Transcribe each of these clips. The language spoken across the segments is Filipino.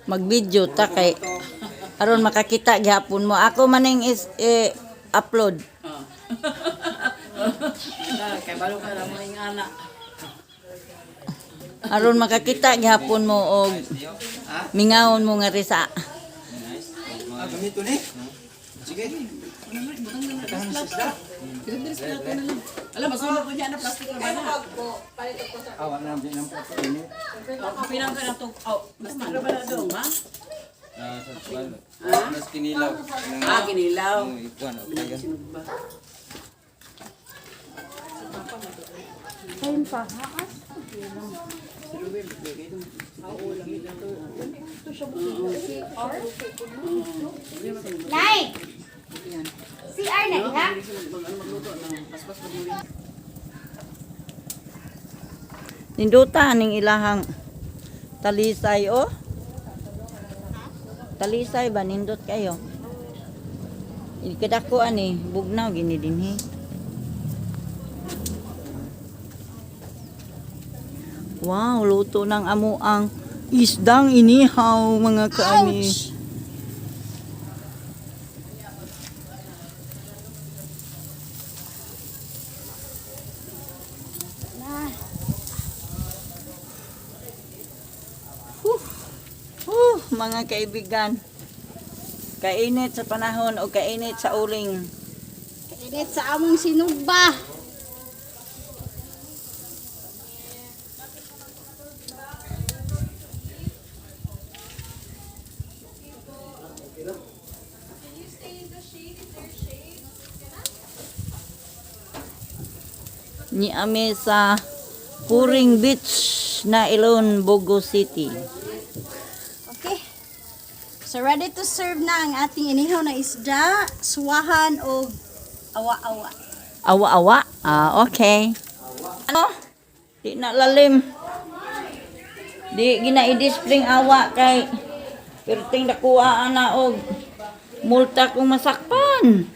Mag-video ta kay aron makakita gihapon mo. Ako maning is upload. Kay balo ka lang mo ing ana. Aron makakita gihapon mo og mingawon mo nga risa. Ganito ni. Sige. Alam masunod ko niya na plastic na bana. Awan na binang po ini. Pinang ka na to. Plastic na bana dong, ha? Mas kinilaw. Ginilaw. Ikuan okay. Kain pa, ha? Nay! CR na ha? Ninduta ning ilahang talisay o. Talisay ba nindot kayo? Ikadako ani bugnaw gini dinhi. Wow, luto ng amo ang isdang inihaw mga kaani. Mga kaibigan, kainit sa panahon o kainit sa uling. Kainit sa among sinugba. Ni ame sa Puring Beach na Ilon, Bogo City. Okay. So ready to serve na ang ating inihaw na isda, suwahan o awa-awa. Awa-awa? Okay. Ano? Di na lalim. Di gina-i-display awa kay perting nakuha na og multa kung masakpan.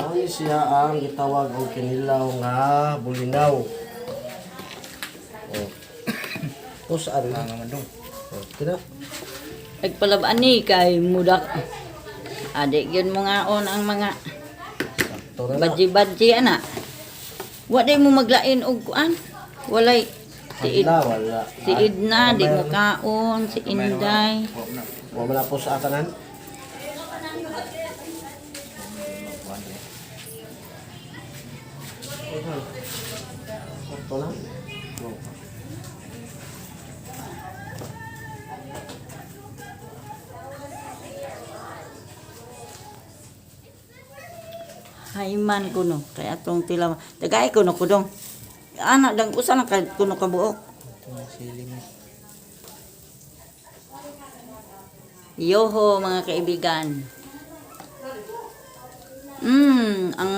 Ay siya ang gitawag og kinilaw nga bulinaw. Oh. Kusaan na mandong. Oh, kina. Nagpalabaan ni kay mudak. Adik yun mo nga on ang mga badji-badji ana. Wa day mo maglain og kuan. Walay si Wala. Si Idna, di mo kaon, si Inday. Wa man po sa atanan. Ito lang. Haiman kuno kay atong tilaw. Dagay kuno kudong. Anak dang usa na kay kuno ka buok. Yoho mga kaibigan. Ang